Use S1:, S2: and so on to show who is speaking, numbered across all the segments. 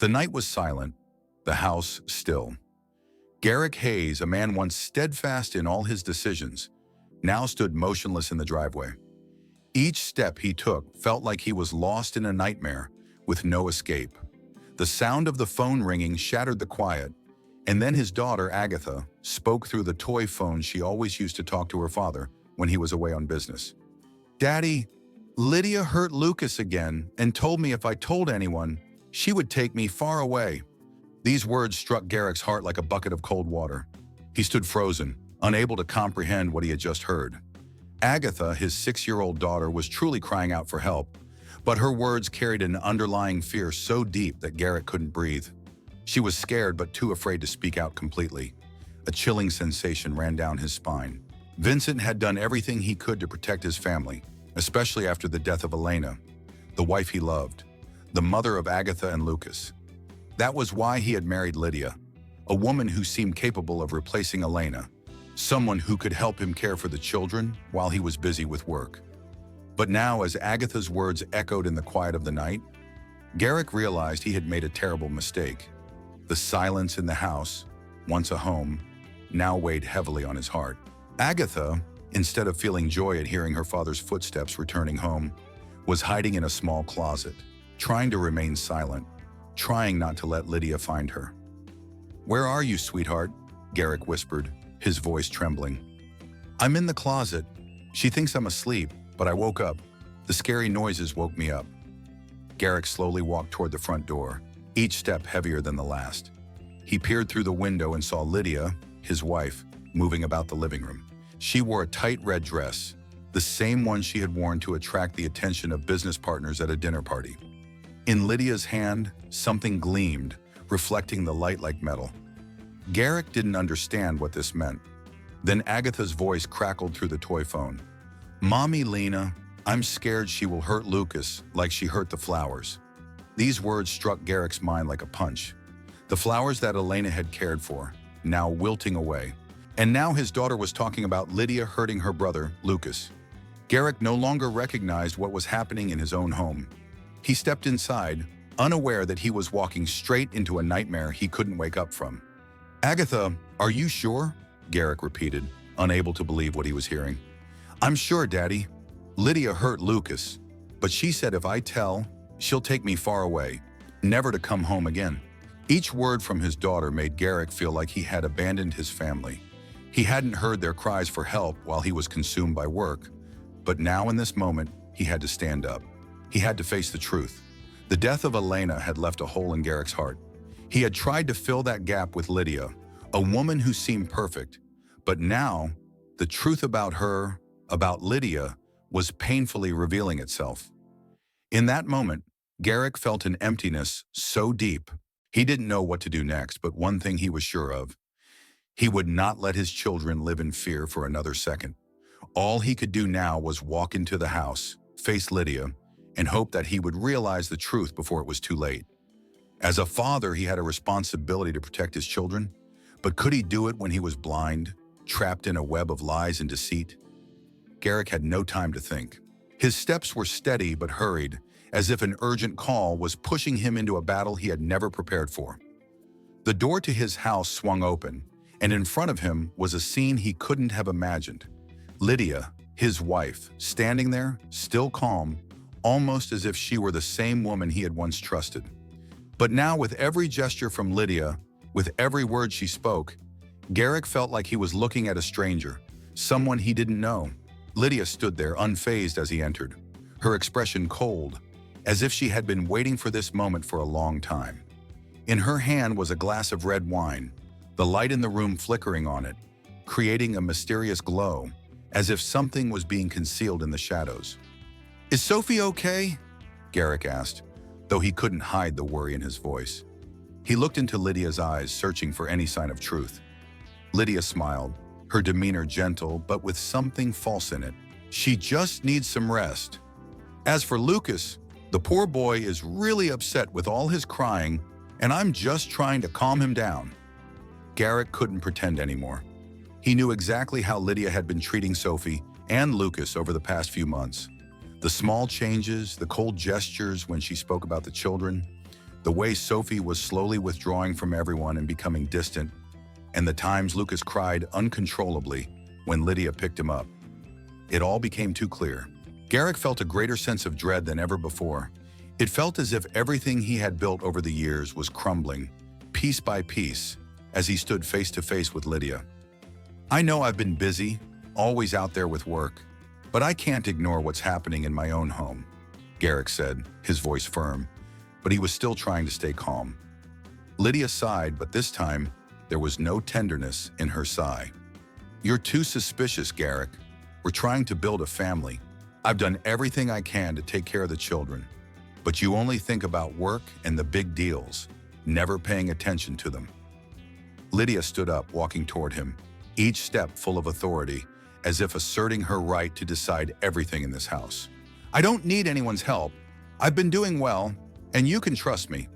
S1: The night was silent, the house still. Garrick Hayes, a man once steadfast in all his decisions, now stood motionless in the driveway. Each step he took felt like he was lost in a nightmare with no escape. The sound of the phone ringing shattered the quiet, and then his daughter, Agatha, spoke through the toy phone she always used to talk to her father when he was away on business. "Daddy, Lydia hurt Lucas again and told me if I told anyone, she would take me far away." These words struck Garrick's heart like a bucket of cold water. He stood frozen, unable to comprehend what he had just heard. Agatha, his 6-year-old daughter, was truly crying out for help, but her words carried an underlying fear so deep that Garrick couldn't breathe. She was scared but too afraid to speak out completely. A chilling sensation ran down his spine. Vincent had done everything he could to protect his family, especially after the death of Lena, the wife he loved, the mother of Agatha and Lucas. That was why he had married Lydia, a woman who seemed capable of replacing Lena, someone who could help him care for the children while he was busy with work. But now, as Agatha's words echoed in the quiet of the night, Garrick realized he had made a terrible mistake. The silence in the house, once a home, now weighed heavily on his heart. Agatha, instead of feeling joy at hearing her father's footsteps returning home, was hiding in a small closet, trying to remain silent, trying not to let Lydia find her. "Where are you, sweetheart?" Garrick whispered, his voice trembling. "I'm in the closet. She thinks I'm asleep, but I woke up. The scary noises woke me up." Garrick slowly walked toward the front door, each step heavier than the last. He peered through the window and saw Lydia, his wife, moving about the living room. She wore a tight red dress, the same one she had worn to attract the attention of business partners at a dinner party. In Lydia's hand, something gleamed, reflecting the light like metal. Garrick didn't understand what this meant. Then Agatha's voice crackled through the toy phone. "Mommy, Lena, I'm scared she will hurt Lucas like she hurt the flowers." These words struck Garrick's mind like a punch. The flowers that Lena had cared for, now wilting away. And now his daughter was talking about Lydia hurting her brother, Lucas. Garrick no longer recognized what was happening in his own home. He stepped inside, unaware that he was walking straight into a nightmare he couldn't wake up from. "Agatha, are you sure?" Garrick repeated, unable to believe what he was hearing. "I'm sure, Daddy. Lydia hurt Lucas, but she said if I tell, she'll take me far away, never to come home again." Each word from his daughter made Garrick feel like he had abandoned his family. He hadn't heard their cries for help while he was consumed by work, but now in this moment, he had to stand up. He had to face the truth. The death of Lena had left a hole in Garrick's heart. He had tried to fill that gap with Lydia, a woman who seemed perfect, but now, the truth about her, about Lydia, was painfully revealing itself. In that moment, Garrick felt an emptiness so deep, he didn't know what to do next, but one thing he was sure of. He would not let his children live in fear for another second. All he could do now was walk into the house, face Lydia, and hope that he would realize the truth before it was too late. As a father, he had a responsibility to protect his children, but could he do it when he was blind, trapped in a web of lies and deceit? Garrick had no time to think. His steps were steady but hurried, as if an urgent call was pushing him into a battle he had never prepared for. The door to his house swung open, and in front of him was a scene he couldn't have imagined. Lydia, his wife, standing there, still calm, almost as if she were the same woman he had once trusted. But now, with every gesture from Lydia, with every word she spoke, Garrick felt like he was looking at a stranger, someone he didn't know. Lydia stood there unfazed as he entered, her expression cold, as if she had been waiting for this moment for a long time. In her hand was a glass of red wine, the light in the room flickering on it, creating a mysterious glow, as if something was being concealed in the shadows. "Is Sophie okay?" Garrick asked, though he couldn't hide the worry in his voice. He looked into Lydia's eyes, searching for any sign of truth. Lydia smiled, her demeanor gentle but with something false in it. "She just needs some rest. As for Lucas, the poor boy is really upset with all his crying, and I'm just trying to calm him down." Garrick couldn't pretend anymore. He knew exactly how Lydia had been treating Sophie and Lucas over the past few months. The small changes, the cold gestures when she spoke about the children, The way Sophie was slowly withdrawing from everyone and becoming distant, and the times Lucas cried uncontrollably when Lydia picked him up. It all became too clear. Garrick felt a greater sense of dread than ever before. It felt as if everything he had built over the years was crumbling, piece by piece, as he stood face to face with Lydia. "I know I've been busy, always out there with work, but I can't ignore what's happening in my own home," Garrick said, his voice firm, but he was still trying to stay calm. Lydia sighed, but this time, there was no tenderness in her sigh. "You're too suspicious, Garrick. We're trying to build a family. I've done everything I can to take care of the children, but you only think about work and the big deals, never paying attention to them." Lydia stood up, walking toward him, each step full of authority, as if asserting her right to decide everything in this house. "I don't need anyone's help. I've been doing well, and you can trust me."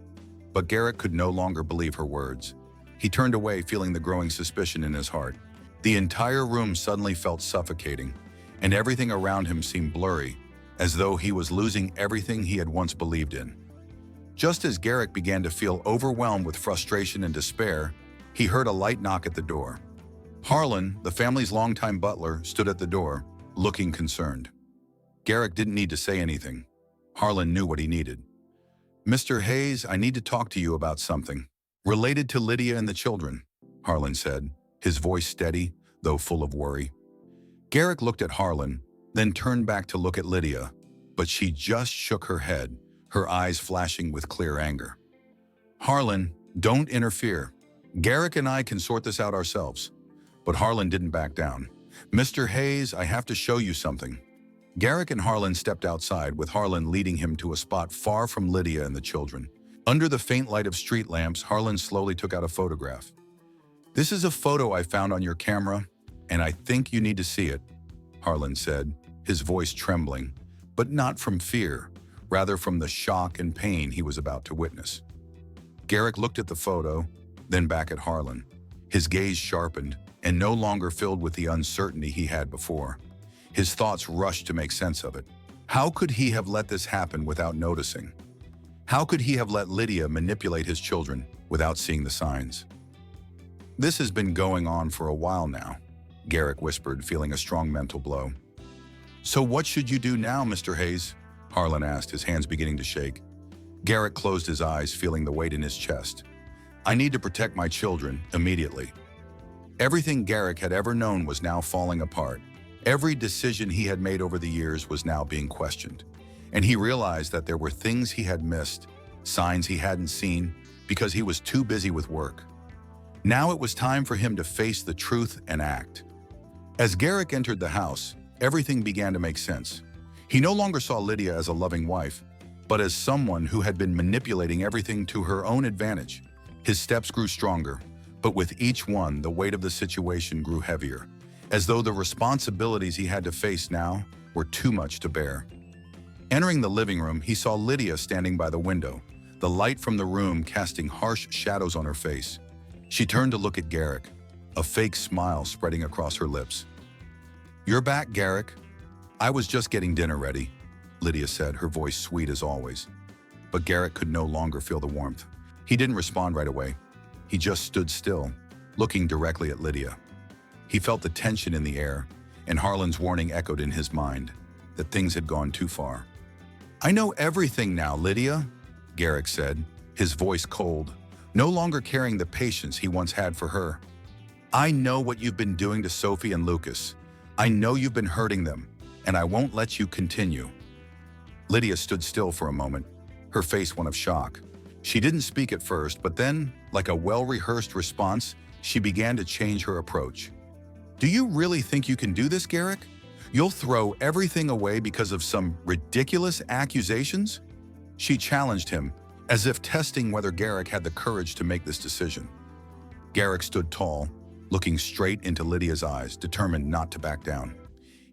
S1: But Garrick could no longer believe her words. He turned away, feeling the growing suspicion in his heart. The entire room suddenly felt suffocating, and everything around him seemed blurry, as though he was losing everything he had once believed in. Just as Garrick began to feel overwhelmed with frustration and despair, he heard a light knock at the door. Harlan, the family's longtime butler, stood at the door, looking concerned. Garrick didn't need to say anything. Harlan knew what he needed. "Mr. Hayes, I need to talk to you about something related to Lydia and the children," Harlan said, his voice steady, though full of worry. Garrick looked at Harlan, then turned back to look at Lydia, but she just shook her head, her eyes flashing with clear anger. "Harlan, don't interfere. Garrick and I can sort this out ourselves." But Harlan didn't back down. "Mr. Hayes, I have to show you something." Garrick and Harlan stepped outside, with Harlan leading him to a spot far from Lydia and the children. Under the faint light of street lamps, Harlan slowly took out a photograph. "This is a photo I found on your camera, and I think you need to see it," Harlan said, his voice trembling, but not from fear, rather from the shock and pain he was about to witness. Garrick looked at the photo, then back at Harlan. His gaze sharpened, and no longer filled with the uncertainty he had before. His thoughts rushed to make sense of it. How could he have let this happen without noticing? How could he have let Lydia manipulate his children without seeing the signs? "This has been going on for a while now," Garrick whispered, feeling a strong mental blow. "So what should you do now, Mr. Hayes?" Harlan asked, his hands beginning to shake. Garrick closed his eyes, feeling the weight in his chest. "I need to protect my children immediately." Everything Garrick had ever known was now falling apart. Every decision he had made over the years was now being questioned. And he realized that there were things he had missed, signs he hadn't seen, because he was too busy with work. Now it was time for him to face the truth and act. As Garrick entered the house, everything began to make sense. He no longer saw Lydia as a loving wife, but as someone who had been manipulating everything to her own advantage. His steps grew stronger, but with each one, the weight of the situation grew heavier, as though the responsibilities he had to face now were too much to bear. Entering the living room, he saw Lydia standing by the window, the light from the room casting harsh shadows on her face. She turned to look at Garrick, a fake smile spreading across her lips. "You're back, Garrick. I was just getting dinner ready," Lydia said, her voice sweet as always. But Garrick could no longer feel the warmth. He didn't respond right away. He just stood still, looking directly at Lydia. He felt the tension in the air, and Harlan's warning echoed in his mind, that things had gone too far. "I know everything now, Lydia," Garrick said, his voice cold, no longer carrying the patience he once had for her. "I know what you've been doing to Sophie and Lucas. I know you've been hurting them, and I won't let you continue." Lydia stood still for a moment, her face one of shock. She didn't speak at first, but then, like a well-rehearsed response, she began to change her approach. "Do you really think you can do this, Garrick? You'll throw everything away because of some ridiculous accusations?" She challenged him, as if testing whether Garrick had the courage to make this decision. Garrick stood tall, looking straight into Lydia's eyes, determined not to back down.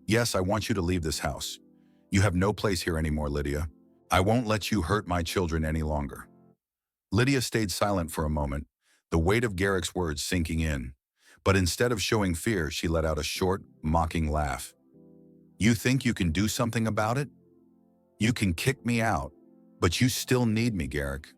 S1: "Yes, I want you to leave this house. You have no place here anymore, Lydia. I won't let you hurt my children any longer." Lydia stayed silent for a moment, the weight of Garrick's words sinking in. But instead of showing fear, she let out a short, mocking laugh. "You think you can do something about it? You can kick me out, but you still need me, Garrick.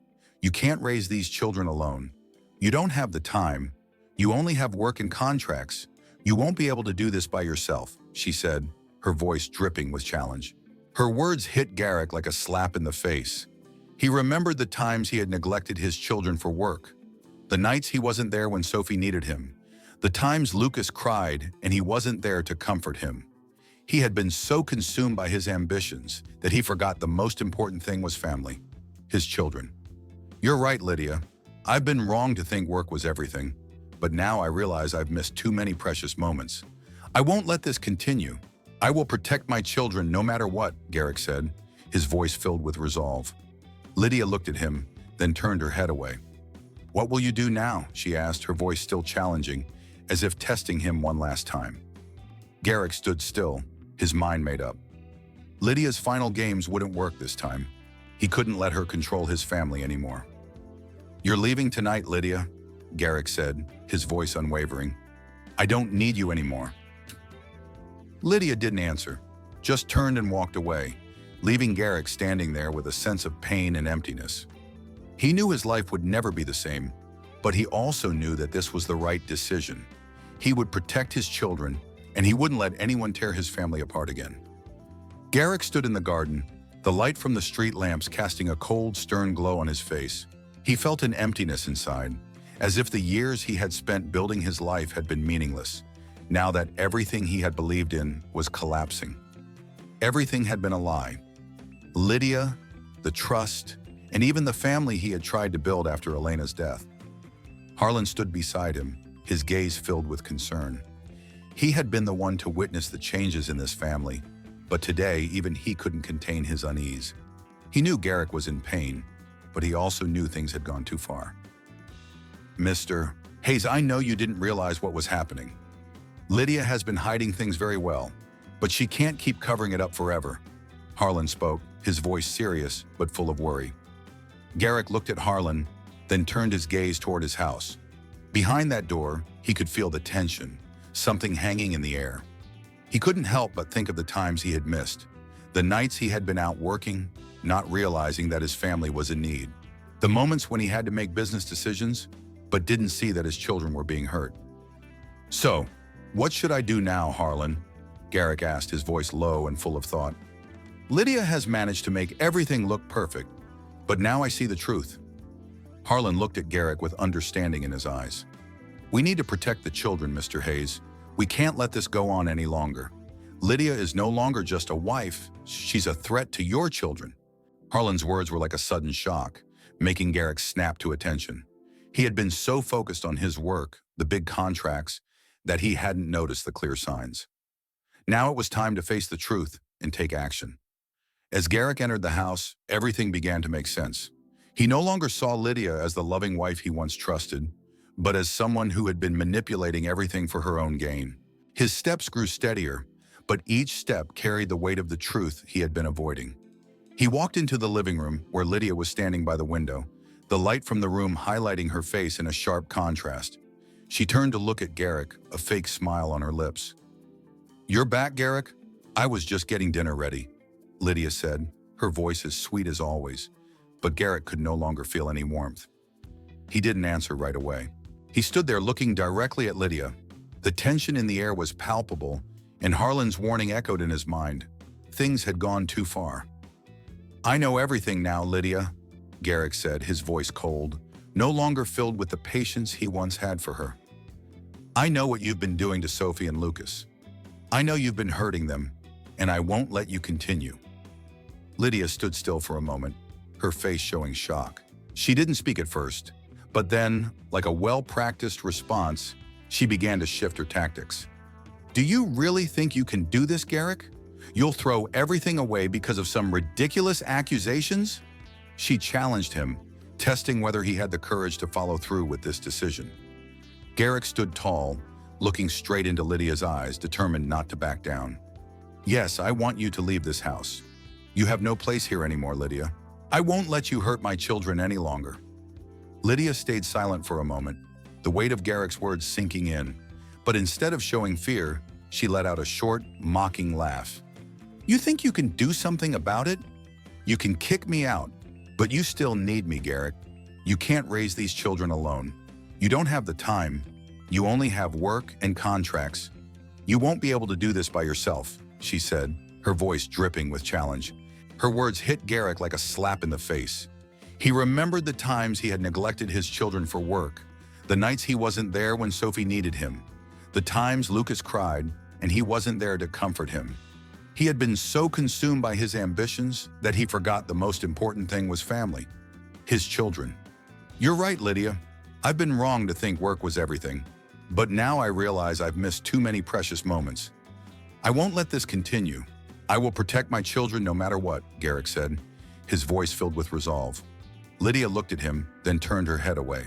S1: You can't raise these children alone. You don't have the time. You only have work and contracts. You won't be able to do this by yourself, she said, her voice dripping with challenge. Her words hit Garrick like a slap in the face. He remembered the times he had neglected his children for work, the nights he wasn't there when Sophie needed him, the times Lucas cried and he wasn't there to comfort him. He had been so consumed by his ambitions that he forgot the most important thing was family, his children. You're right, Lydia. I've been wrong to think work was everything, but now I realize I've missed too many precious moments. I won't let this continue. I will protect my children no matter what, Garrick said, his voice filled with resolve. Lydia looked at him, then turned her head away. What will you do now? She asked, her voice still challenging, as if testing him one last time. Garrick stood still, his mind made up. Lydia's final games wouldn't work this time. He couldn't let her control his family anymore. You're leaving tonight, Lydia, Garrick said, his voice unwavering. I don't need you anymore. Lydia didn't answer, just turned and walked away, leaving Garrick standing there with a sense of pain and emptiness. He knew his life would never be the same, but he also knew that this was the right decision. He would protect his children, and he wouldn't let anyone tear his family apart again. Garrick stood in the garden, the light from the street lamps casting a cold, stern glow on his face. He felt an emptiness inside, as if the years he had spent building his life had been meaningless, now that everything he had believed in was collapsing. Everything had been a lie. Lydia, the trust, and even the family he had tried to build after Elena's death. Harlan stood beside him, his gaze filled with concern. He had been the one to witness the changes in this family, but today even he couldn't contain his unease. He knew Garrick was in pain, but he also knew things had gone too far. Mr. Hayes, I know you didn't realize what was happening. Lydia has been hiding things very well, but she can't keep covering it up forever. Harlan spoke, his voice serious but full of worry. Garrick looked at Harlan, then turned his gaze toward his house. Behind that door, he could feel the tension, something hanging in the air. He couldn't help but think of the times he had missed, the nights he had been out working, not realizing that his family was in need, the moments when he had to make business decisions, but didn't see that his children were being hurt. So, what should I do now, Harlan? Garrick asked, his voice low and full of thought. Lydia has managed to make everything look perfect, but now I see the truth. Harlan looked at Garrick with understanding in his eyes. We need to protect the children, Mr. Hayes. We can't let this go on any longer. Lydia is no longer just a wife, she's a threat to your children. Harlan's words were like a sudden shock, making Garrick snap to attention. He had been so focused on his work, the big contracts, that he hadn't noticed the clear signs. Now it was time to face the truth and take action. As Garrick entered the house, everything began to make sense. He no longer saw Lydia as the loving wife he once trusted, but as someone who had been manipulating everything for her own gain. His steps grew steadier, but each step carried the weight of the truth he had been avoiding. He walked into the living room where Lydia was standing by the window, the light from the room highlighting her face in a sharp contrast. She turned to look at Garrick, a fake smile on her lips. You're back, Garrick? I was just getting dinner ready, Lydia said, her voice as sweet as always, but Garrick could no longer feel any warmth. He didn't answer right away. He stood there looking directly at Lydia. The tension in the air was palpable, and Harlan's warning echoed in his mind. Things had gone too far. I know everything now, Lydia, Garrick said, his voice cold, no longer filled with the patience he once had for her. I know what you've been doing to Sophie and Lucas. I know you've been hurting them, and I won't let you continue. Lydia stood still for a moment, her face showing shock. She didn't speak at first, but then, like a well-practiced response, she began to shift her tactics. Do you really think you can do this, Garrick? You'll throw everything away because of some ridiculous accusations? She challenged him, testing whether he had the courage to follow through with this decision. Garrick stood tall, looking straight into Lydia's eyes, determined not to back down. Yes, I want you to leave this house. You have no place here anymore, Lydia. I won't let you hurt my children any longer. Lydia stayed silent for a moment, the weight of Garrick's words sinking in, but instead of showing fear, she let out a short, mocking laugh. You think you can do something about it? You can kick me out, but you still need me, Garrick. You can't raise these children alone. You don't have the time. You only have work and contracts. You won't be able to do this by yourself, she said, her voice dripping with challenge. Her words hit Garrick like a slap in the face. He remembered the times he had neglected his children for work, the nights he wasn't there when Sophie needed him, the times Lucas cried and he wasn't there to comfort him. He had been so consumed by his ambitions that he forgot the most important thing was family, his children. You're right, Lydia. I've been wrong to think work was everything, but now I realize I've missed too many precious moments. I won't let this continue. I will protect my children no matter what, Garrick said, his voice filled with resolve. Lydia looked at him, then turned her head away.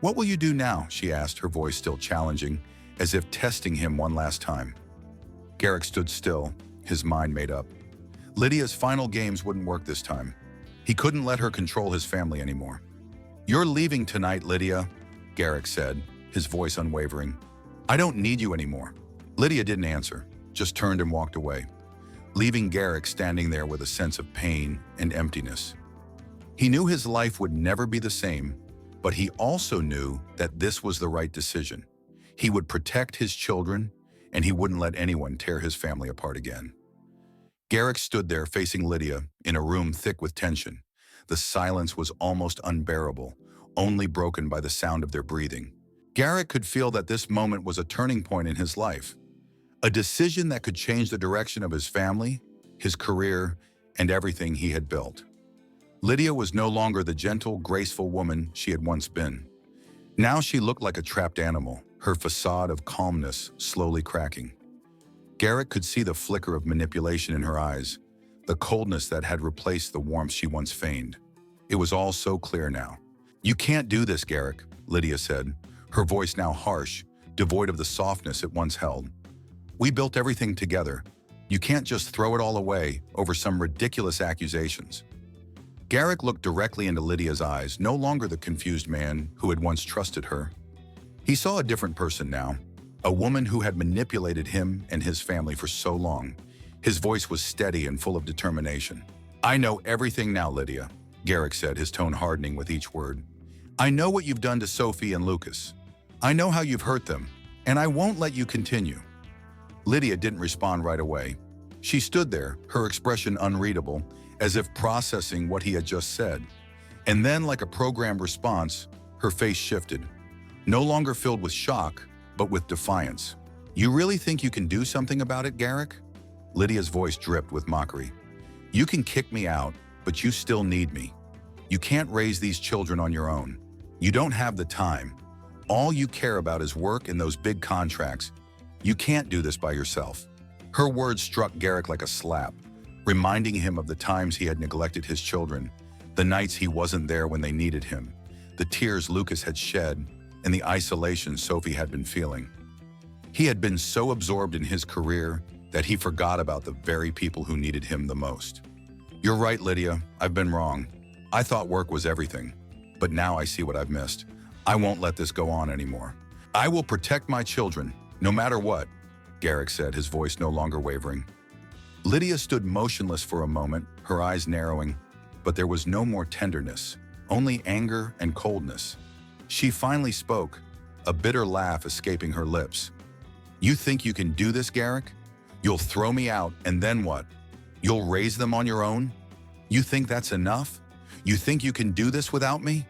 S1: What will you do now? She asked, her voice still challenging, as if testing him one last time. Garrick stood still, his mind made up. Lydia's final games wouldn't work this time. He couldn't let her control his family anymore. You're leaving tonight, Lydia, Garrick said, his voice unwavering. I don't need you anymore. Lydia didn't answer, just turned and walked away, leaving Garrick standing there with a sense of pain and emptiness. He knew his life would never be the same, but he also knew that this was the right decision. He would protect his children, and he wouldn't let anyone tear his family apart again. Garrick stood there facing Lydia in a room thick with tension. The silence was almost unbearable, only broken by the sound of their breathing. Garrick could feel that this moment was a turning point in his life, a decision that could change the direction of his family, his career, and everything he had built. Lydia was no longer the gentle, graceful woman she had once been. Now she looked like a trapped animal, her facade of calmness slowly cracking. Garrick could see the flicker of manipulation in her eyes, the coldness that had replaced the warmth she once feigned. It was all so clear now. You can't do this, Garrick, Lydia said, her voice now harsh, devoid of the softness it once held. We built everything together. You can't just throw it all away over some ridiculous accusations. Garrick looked directly into Lydia's eyes, no longer the confused man who had once trusted her. He saw a different person now, a woman who had manipulated him and his family for so long. His voice was steady and full of determination. I know everything now, Lydia, Garrick said, his tone hardening with each word. I know what you've done to Sophie and Lucas. I know how you've hurt them, and I won't let you continue. Lydia didn't respond right away. She stood there, her expression unreadable, as if processing what he had just said. And then, like a programmed response, her face shifted, no longer filled with shock, but with defiance. You really think you can do something about it, Garrick? Lydia's voice dripped with mockery. You can kick me out, but you still need me. You can't raise these children on your own. You don't have the time. All you care about is work and those big contracts. You can't do this by yourself. Her words struck Garrick like a slap, reminding him of the times he had neglected his children, the nights he wasn't there when they needed him, the tears Lucas had shed, and the isolation Sophie had been feeling. He had been so absorbed in his career that he forgot about the very people who needed him the most. You're right, Lydia, I've been wrong. I thought work was everything, but now I see what I've missed. I won't let this go on anymore. I will protect my children, no matter what, Garrick said, his voice no longer wavering. Lydia stood motionless for a moment, her eyes narrowing, but there was no more tenderness, only anger and coldness. She finally spoke, a bitter laugh escaping her lips. You think you can do this, Garrick? You'll throw me out, and then what? You'll raise them on your own? You think that's enough? You think you can do this without me?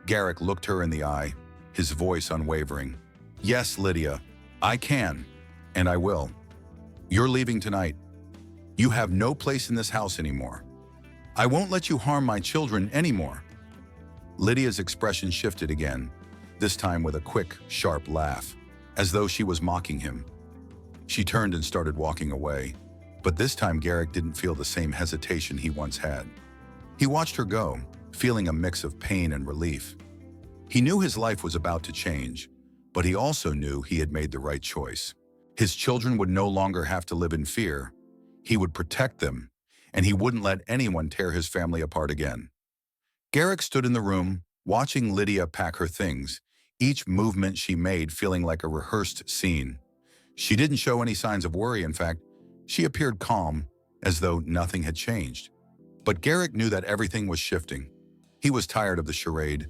S1: Garrick looked her in the eye, his voice unwavering. Yes, Lydia, I can, and I will. You're leaving tonight. You have no place in this house anymore. I won't let you harm my children anymore. Lydia's expression shifted again, this time with a quick, sharp laugh, as though she was mocking him. She turned and started walking away, but this time Garrick didn't feel the same hesitation he once had. He watched her go, feeling a mix of pain and relief. He knew his life was about to change, but he also knew he had made the right choice. His children would no longer have to live in fear. He would protect them, and he wouldn't let anyone tear his family apart again. Garrick stood in the room, watching Lydia pack her things, each movement she made feeling like a rehearsed scene. She didn't show any signs of worry, in fact. She appeared calm, as though nothing had changed. But Garrick knew that everything was shifting. He was tired of the charade,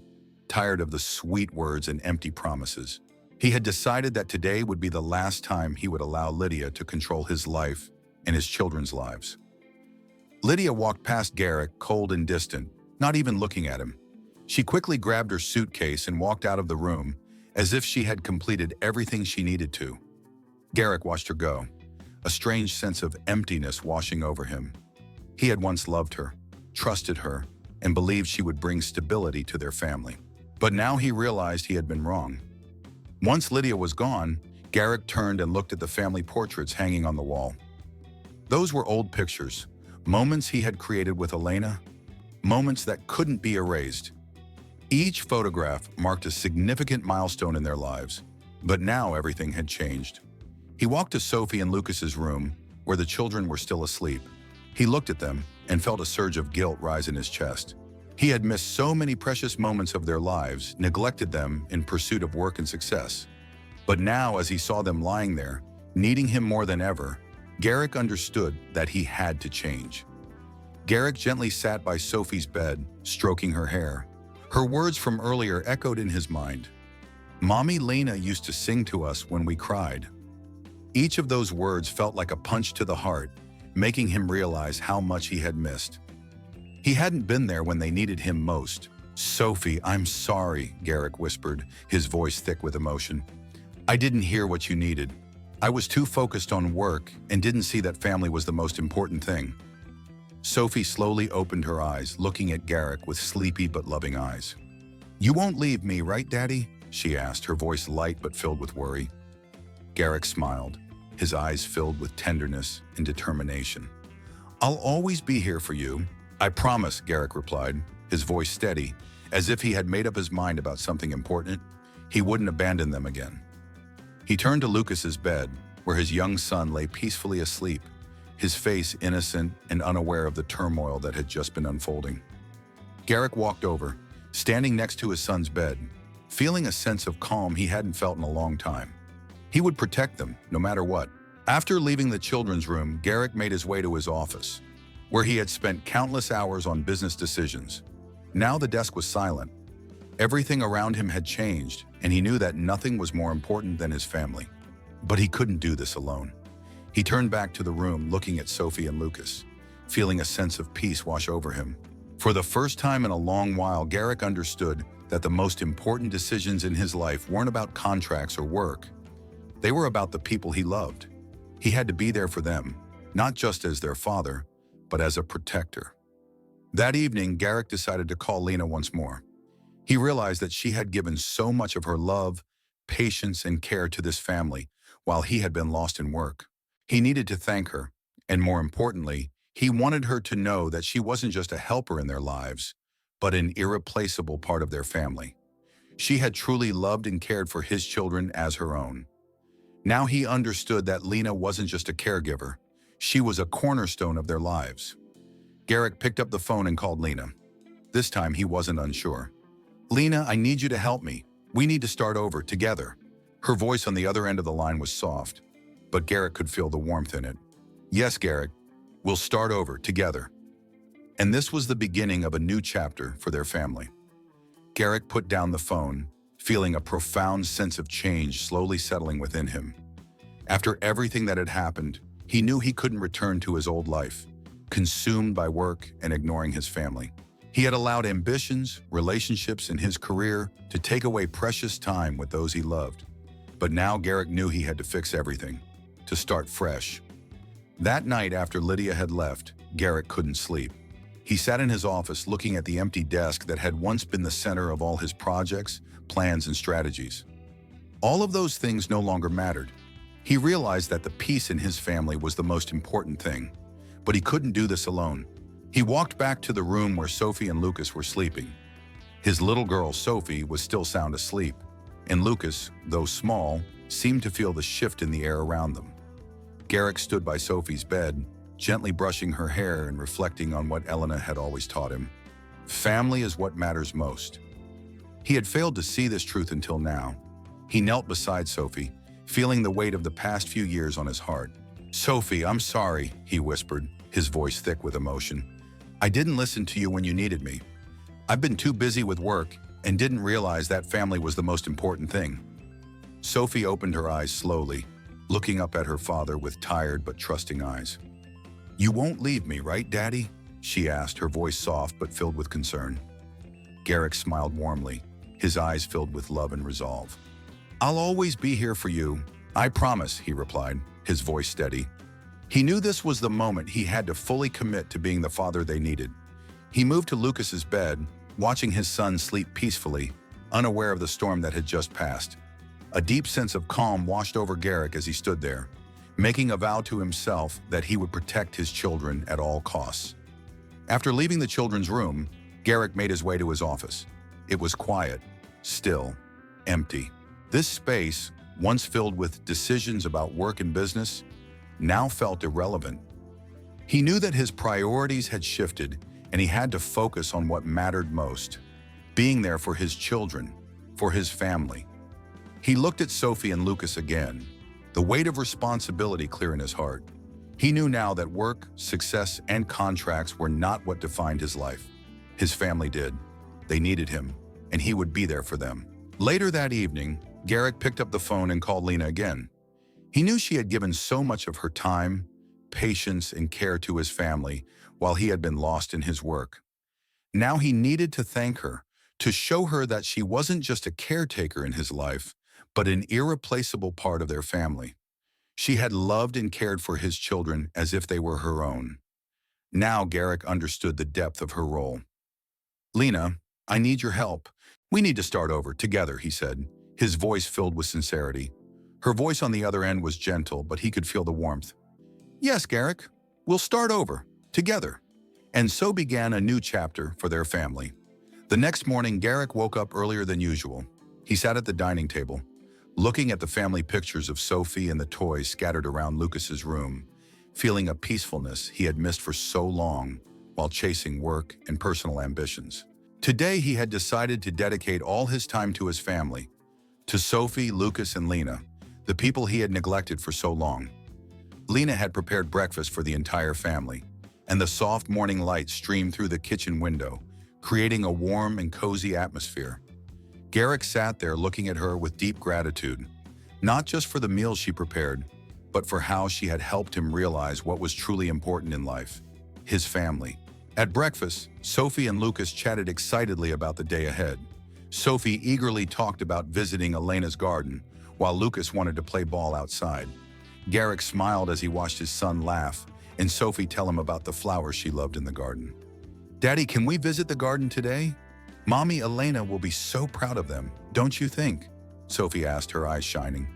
S1: tired of the sweet words and empty promises. He had decided that today would be the last time he would allow Lydia to control his life and his children's lives. Lydia walked past Garrick, cold and distant, not even looking at him. She quickly grabbed her suitcase and walked out of the room, as if she had completed everything she needed to. Garrick watched her go, a strange sense of emptiness washing over him. He had once loved her, trusted her, and believed she would bring stability to their family. But now he realized he had been wrong. Once Lydia was gone, Garrick turned and looked at the family portraits hanging on the wall. Those were old pictures, moments he had created with Lena, moments that couldn't be erased. Each photograph marked a significant milestone in their lives, but now everything had changed. He walked to Sophie and Lucas's room, where the children were still asleep. He looked at them and felt a surge of guilt rise in his chest. He had missed so many precious moments of their lives, neglected them in pursuit of work and success. But now, as he saw them lying there, needing him more than ever, Garrick understood that he had to change. Garrick gently sat by Sophie's bed, stroking her hair. Her words from earlier echoed in his mind. "Mommy Lena used to sing to us when we cried." Each of those words felt like a punch to the heart, making him realize how much he had missed. He hadn't been there when they needed him most. "Sophie, I'm sorry," Garrick whispered, his voice thick with emotion. "I didn't hear what you needed. I was too focused on work and didn't see that family was the most important thing." Sophie slowly opened her eyes, looking at Garrick with sleepy but loving eyes. "You won't leave me, right, Daddy?" she asked, her voice light but filled with worry. Garrick smiled, his eyes filled with tenderness and determination. "I'll always be here for you. I promise," Garrick replied, his voice steady, as if he had made up his mind about something important. He wouldn't abandon them again. He turned to Lucas's bed, where his young son lay peacefully asleep, his face innocent and unaware of the turmoil that had just been unfolding. Garrick walked over, standing next to his son's bed, feeling a sense of calm he hadn't felt in a long time. He would protect them, no matter what. After leaving the children's room, Garrick made his way to his office, where he had spent countless hours on business decisions. Now the desk was silent. Everything around him had changed, and he knew that nothing was more important than his family. But he couldn't do this alone. He turned back to the room, looking at Sophie and Lucas, feeling a sense of peace wash over him. For the first time in a long while, Garrick understood that the most important decisions in his life weren't about contracts or work. They were about the people he loved. He had to be there for them, not just as their father, but as a protector. That evening, Garrick decided to call Lena once more. He realized that she had given so much of her love, patience, and care to this family while he had been lost in work. He needed to thank her, and more importantly, he wanted her to know that she wasn't just a helper in their lives, but an irreplaceable part of their family. She had truly loved and cared for his children as her own. Now he understood that Lena wasn't just a caregiver. She was a cornerstone of their lives. Garrick picked up the phone and called Lena. This time he wasn't unsure. "Lena, I need you to help me. We need to start over, together." Her voice on the other end of the line was soft, but Garrick could feel the warmth in it. "Yes, Garrick, we'll start over, together." And this was the beginning of a new chapter for their family. Garrick put down the phone, feeling a profound sense of change slowly settling within him. After everything that had happened, he knew he couldn't return to his old life, consumed by work and ignoring his family. He had allowed ambitions, relationships, and his career to take away precious time with those he loved. But now Garrick knew he had to fix everything, to start fresh. That night after Lydia had left, Garrick couldn't sleep. He sat in his office looking at the empty desk that had once been the center of all his projects, plans, and strategies. All of those things no longer mattered. He realized that the peace in his family was the most important thing, but he couldn't do this alone. He walked back to the room where Sophie and Lucas were sleeping. His little girl, Sophie, was still sound asleep, and Lucas, though small, seemed to feel the shift in the air around them. Garrick stood by Sophie's bed, gently brushing her hair and reflecting on what Lena had always taught him. Family is what matters most. He had failed to see this truth until now. He knelt beside Sophie, feeling the weight of the past few years on his heart. "Sophie, I'm sorry," he whispered, his voice thick with emotion. "I didn't listen to you when you needed me. I've been too busy with work and didn't realize that family was the most important thing. Sophie opened her eyes slowly, looking up at her father with tired but trusting eyes. "You won't leave me, right, Daddy?" she asked, her voice soft but filled with concern. Garrick smiled warmly, his eyes filled with love and resolve. "I'll always be here for you, I promise," he replied, his voice steady. He knew this was the moment he had to fully commit to being the father they needed. He moved to Lucas's bed, watching his son sleep peacefully, unaware of the storm that had just passed. A deep sense of calm washed over Garrick as he stood there, making a vow to himself that he would protect his children at all costs. After leaving the children's room, Garrick made his way to his office. It was quiet, still, empty. This space, once filled with decisions about work and business, now felt irrelevant. He knew that his priorities had shifted and he had to focus on what mattered most, being there for his children, for his family. He looked at Sophie and Lucas again, the weight of responsibility clear in his heart. He knew now that work, success, and contracts were not what defined his life. His family did. They needed him, and he would be there for them. Later that evening, Garrick picked up the phone and called Lena again. He knew she had given so much of her time, patience, and care to his family while he had been lost in his work. Now he needed to thank her, to show her that she wasn't just a caretaker in his life, but an irreplaceable part of their family. She had loved and cared for his children as if they were her own. Now Garrick understood the depth of her role. "Lena, I need your help. We need to start over, together," he said, his voice filled with sincerity. Her voice on the other end was gentle, but he could feel the warmth. "Yes, Garrick, we'll start over, together." And so began a new chapter for their family. The next morning, Garrick woke up earlier than usual. He sat at the dining table, looking at the family pictures of Sophie and the toys scattered around Lucas's room, feeling a peacefulness he had missed for so long while chasing work and personal ambitions. Today, he had decided to dedicate all his time to his family, to Sophie, Lucas, and Lena, the people he had neglected for so long. Lena had prepared breakfast for the entire family, and the soft morning light streamed through the kitchen window, creating a warm and cozy atmosphere. Garrick sat there looking at her with deep gratitude, not just for the meals she prepared, but for how she had helped him realize what was truly important in life, his family. At breakfast, Sophie and Lucas chatted excitedly about the day ahead. Sophie eagerly talked about visiting Elena's garden, while Lucas wanted to play ball outside. Garrick smiled as he watched his son laugh, and Sophie tell him about the flowers she loved in the garden. "Daddy, can we visit the garden today? Mommy Elena will be so proud of them, don't you think?" Sophie asked, her eyes shining.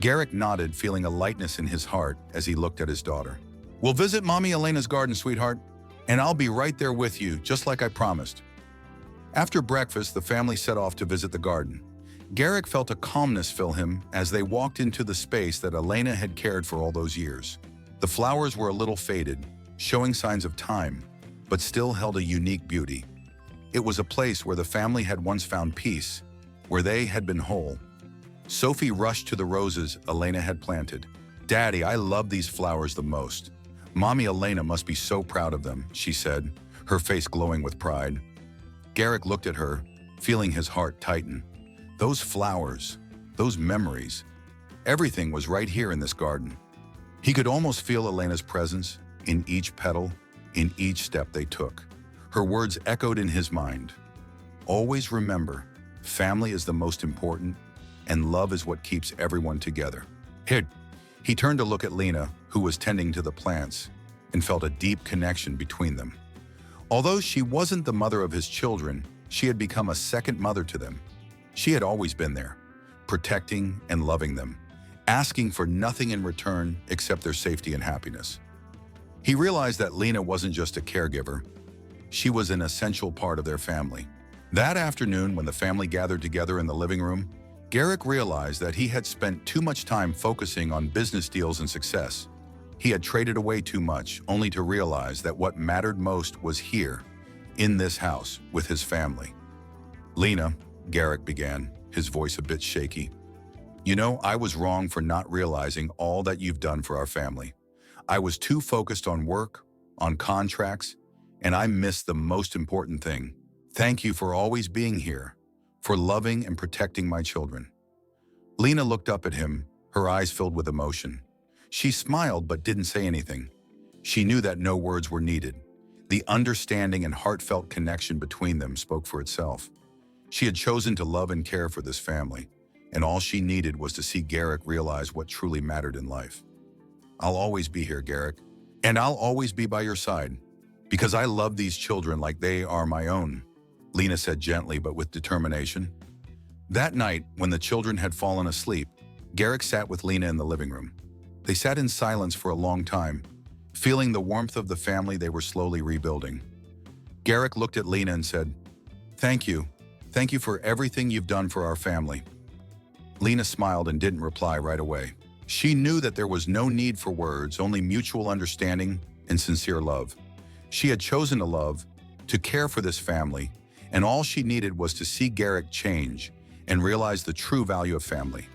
S1: Garrick nodded, feeling a lightness in his heart as he looked at his daughter. "We'll visit Mommy Elena's garden, sweetheart, and I'll be right there with you, just like I promised." After breakfast, the family set off to visit the garden. Garrick felt a calmness fill him as they walked into the space that Elena had cared for all those years. The flowers were a little faded, showing signs of time, but still held a unique beauty. It was a place where the family had once found peace, where they had been whole. Sophie rushed to the roses Elena had planted. "Daddy, I love these flowers the most. Mommy Elena must be so proud of them," she said, her face glowing with pride. Garrick looked at her, feeling his heart tighten. Those flowers, those memories, everything was right here in this garden. He could almost feel Elena's presence in each petal, in each step they took. Her words echoed in his mind. "Always remember, family is the most important, and love is what keeps everyone together." He turned to look at Lena, who was tending to the plants, and felt a deep connection between them. Although she wasn't the mother of his children, she had become a second mother to them. She had always been there, protecting and loving them, asking for nothing in return except their safety and happiness. He realized that Lena wasn't just a caregiver. She was an essential part of their family. That afternoon, when the family gathered together in the living room, Garrick realized that he had spent too much time focusing on business deals and success. He had traded away too much, only to realize that what mattered most was here, in this house, with his family. "Lena," Garrick began, his voice a bit shaky, "you know, I was wrong for not realizing all that you've done for our family. I was too focused on work, on contracts, and I missed the most important thing, Thank you for always being here, for loving and protecting my children." Lena looked up at him, her eyes filled with emotion. She smiled but didn't say anything. She knew that no words were needed. The understanding and heartfelt connection between them spoke for itself. She had chosen to love and care for this family, and all she needed was to see Garrick realize what truly mattered in life. "I'll always be here, Garrick, and I'll always be by your side, because I love these children like they are my own," Lena said gently but with determination. That night, when the children had fallen asleep, Garrick sat with Lena in the living room. They sat in silence for a long time, feeling the warmth of the family they were slowly rebuilding. Garrick looked at Lena and said, "Thank you. Thank you for everything you've done for our family." Lena smiled and didn't reply right away. She knew that there was no need for words, only mutual understanding and sincere love. She had chosen to love, to care for this family, and all she needed was to see Garrick change and realize the true value of family.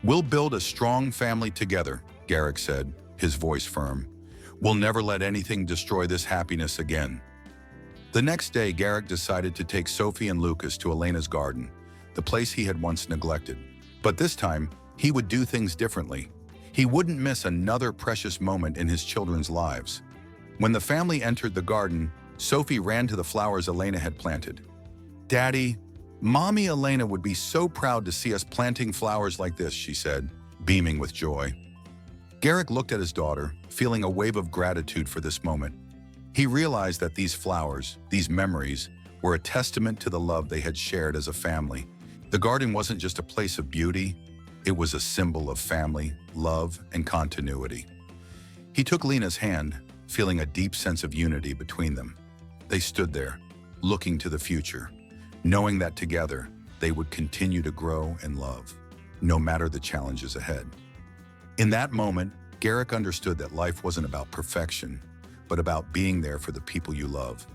S1: "We'll build a strong family together," Garrick said, his voice firm. "We'll never let anything destroy this happiness again." The next day, Garrick decided to take Sophie and Lucas to Elena's garden, the place he had once neglected. But this time, he would do things differently. He wouldn't miss another precious moment in his children's lives. When the family entered the garden, Sophie ran to the flowers Elena had planted. "Daddy, Mommy Elena would be so proud to see us planting flowers like this," she said, beaming with joy. Garrick looked at his daughter, feeling a wave of gratitude for this moment. He realized that these flowers, these memories, were a testament to the love they had shared as a family. The garden wasn't just a place of beauty, it was a symbol of family, love, and continuity. He took Lena's hand, feeling a deep sense of unity between them. They stood there, looking to the future, knowing that together they would continue to grow and love, no matter the challenges ahead. In that moment, Garrick understood that life wasn't about perfection, but about being there for the people you love.